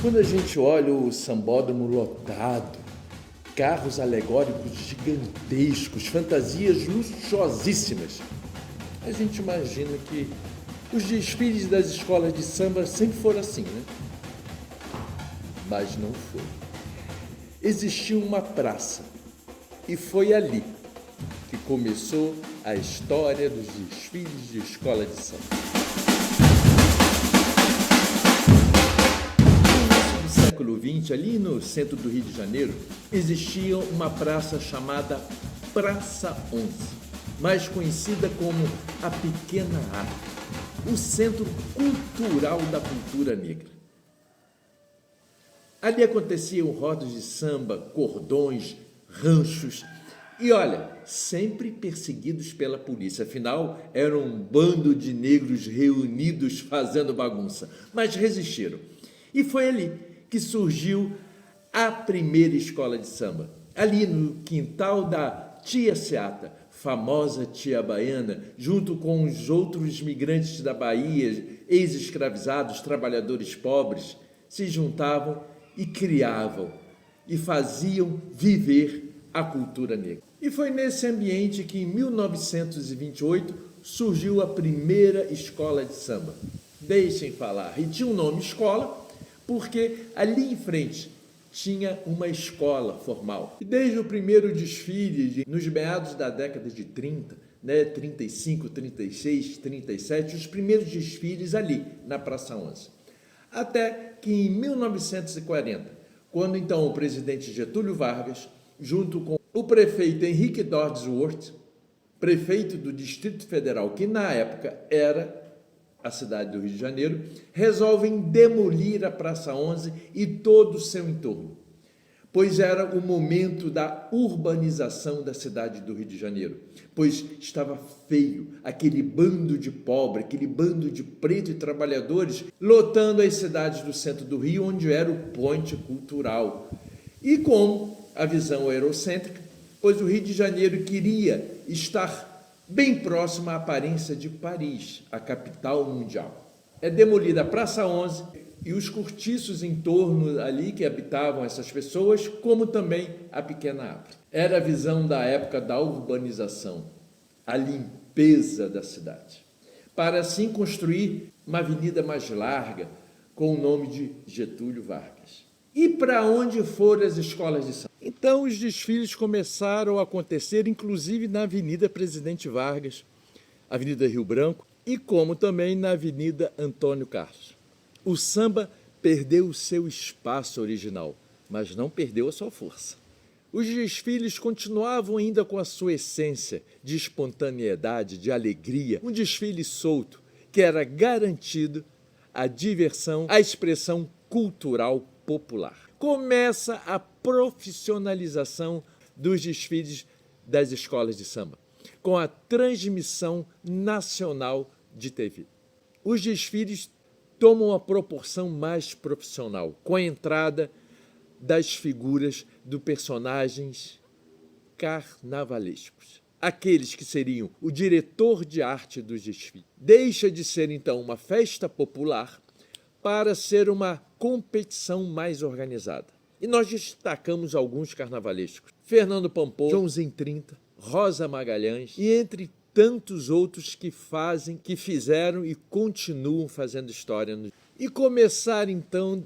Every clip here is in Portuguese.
Quando a gente olha o sambódromo lotado, carros alegóricos gigantescos, fantasias luxuosíssimas, a gente imagina que os desfiles das escolas de samba sempre foram assim, né? Mas não foi. Existia uma praça e foi ali que começou a história dos desfiles de escola de samba. No século XX, ali no centro do Rio de Janeiro, existia uma praça chamada Praça 11, mais conhecida como a Pequena África, o centro cultural da cultura negra. Ali aconteciam rodas de samba, cordões, ranchos e, olha, sempre perseguidos pela polícia. Afinal, era um bando de negros reunidos fazendo bagunça, mas resistiram. E foi ali que surgiu a primeira escola de samba, ali no quintal da Tia Seata, famosa tia baiana, junto com os outros migrantes da Bahia, ex-escravizados, trabalhadores pobres, se juntavam e criavam e faziam viver a cultura negra. E foi nesse ambiente que, em 1928, surgiu a primeira escola de samba. Deixem falar. E tinha o nome escola porque ali em frente tinha uma escola formal. E desde o primeiro desfile, nos meados da década de 30, 35, 36, 37, os primeiros desfiles ali na Praça 11. Até que em 1940, quando então o presidente Getúlio Vargas, junto com o prefeito Henrique Dodsworth, prefeito do Distrito Federal, que na época era a cidade do Rio de Janeiro, resolvem demolir a Praça 11 e todo o seu entorno, pois era o momento da urbanização da cidade do Rio de Janeiro, pois estava feio aquele bando de pobre, aquele bando de preto e trabalhadores lotando as cidades do centro do Rio, onde era o ponte cultural. E com a visão eurocêntrica, pois o Rio de Janeiro queria estar bem próximo à aparência de Paris, a capital mundial. É demolida a Praça 11 e os cortiços em torno ali que habitavam essas pessoas, como também a Pequena África. Era a visão da época da urbanização, a limpeza da cidade, para assim construir uma avenida mais larga com o nome de Getúlio Vargas. E para onde foram as escolas de samba? Então os desfiles começaram a acontecer, inclusive na Avenida Presidente Vargas, Avenida Rio Branco, e como também na Avenida Antônio Carlos. O samba perdeu o seu espaço original, mas não perdeu a sua força. Os desfiles continuavam ainda com a sua essência de espontaneidade, de alegria, um desfile solto, que era garantido a diversão, a expressão cultural popular. Começa a profissionalização dos desfiles das escolas de samba, com a transmissão nacional de TV. Os desfiles tomam uma proporção mais profissional, com a entrada das figuras dos personagens carnavalescos, aqueles que seriam o diretor de arte dos desfiles. Deixa de ser, então, uma festa popular para ser uma competição mais organizada. E nós destacamos alguns carnavalescos: Fernando Pampolho, Joãozinho 30, Rosa Magalhães e entre tantos outros que fizeram e continuam fazendo história. E começar então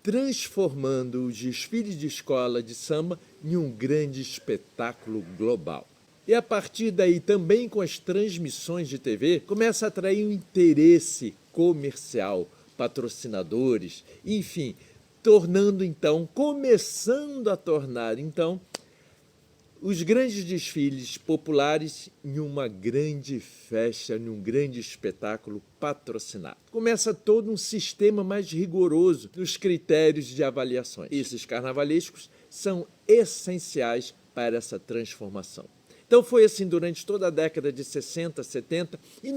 transformando os desfiles de escola de samba em um grande espetáculo global. E a partir daí, também com as transmissões de TV, começa a atrair um interesse comercial, patrocinadores, enfim, começando a tornar os grandes desfiles populares em uma grande festa, em um grande espetáculo patrocinado. Começa todo um sistema mais rigoroso nos critérios de avaliações. Esses carnavalescos são essenciais para essa transformação. Então foi assim durante toda a década de 60, 70 e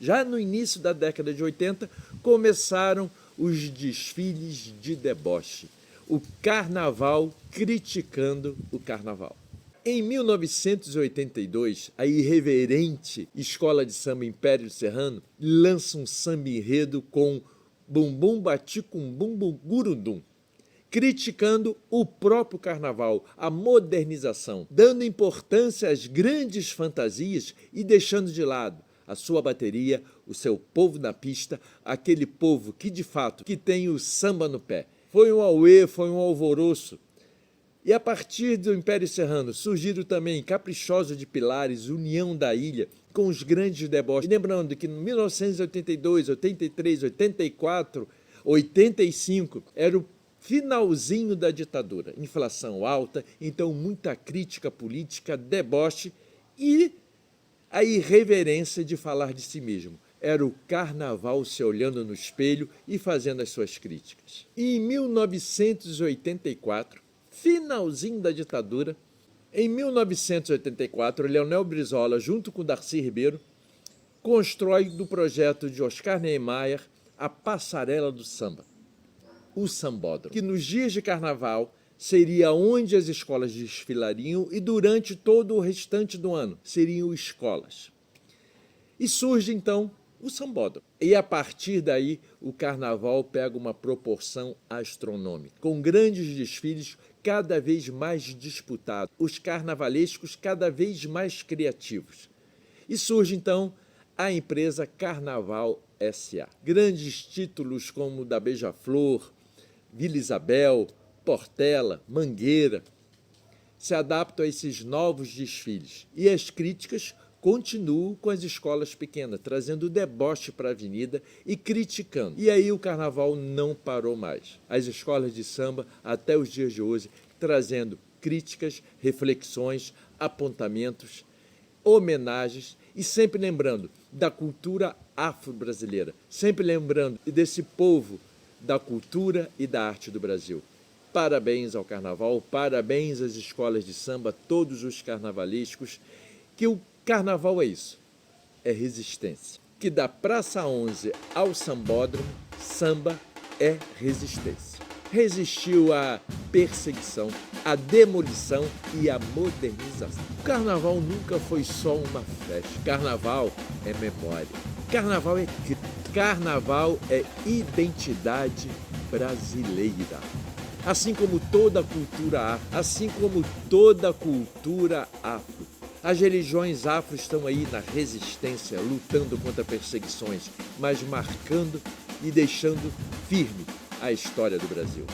já no início da década de 80, começaram os desfiles de deboche, o carnaval criticando o carnaval. Em 1982, a irreverente Escola de Samba Império Serrano lança um samba enredo com bumbum bati com bumbum gurundum, criticando o próprio carnaval, a modernização, dando importância às grandes fantasias e deixando de lado a sua bateria, o seu povo na pista, aquele povo que, de fato, que tem o samba no pé. Foi um auê, foi um alvoroço. E a partir do Império Serrano surgiram também Caprichoso de Pilares, União da Ilha, com os grandes deboches. E lembrando que em 1982, 83, 84, 85 era o finalzinho da ditadura. Inflação alta, então muita crítica política, deboche e a irreverência de falar de si mesmo. Era o carnaval se olhando no espelho e fazendo as suas críticas. E em 1984, finalzinho da ditadura, em 1984, Leonel Brizola, junto com Darcy Ribeiro, constrói do projeto de Oscar Niemeyer a Passarela do Samba, o Sambódromo, que nos dias de carnaval seria onde as escolas desfilariam e durante todo o restante do ano seriam escolas. E surge então o Sambódromo. E a partir daí o carnaval pega uma proporção astronômica, com grandes desfiles cada vez mais disputados, os carnavalescos cada vez mais criativos. E surge então a empresa Carnaval S.A. Grandes títulos como da Beija-Flor, Vila Isabel, Portela, Mangueira, se adaptam a esses novos desfiles. E as críticas continuam com as escolas pequenas, trazendo deboche para a avenida e criticando. E aí o carnaval não parou mais. As escolas de samba, até os dias de hoje, trazendo críticas, reflexões, apontamentos, homenagens e sempre lembrando da cultura afro-brasileira, sempre lembrando desse povo, da cultura e da arte do Brasil. Parabéns ao carnaval, parabéns às escolas de samba, todos os carnavalescos, que o carnaval é isso, é resistência. Que da Praça 11 ao Sambódromo, samba é resistência. Resistiu à perseguição, à demolição e à modernização. O carnaval nunca foi só uma festa. Carnaval é memória. Carnaval é carnaval é identidade brasileira. Assim como toda a cultura afro, assim como toda a cultura afro. As religiões afro estão aí na resistência, lutando contra perseguições, mas marcando e deixando firme a história do Brasil.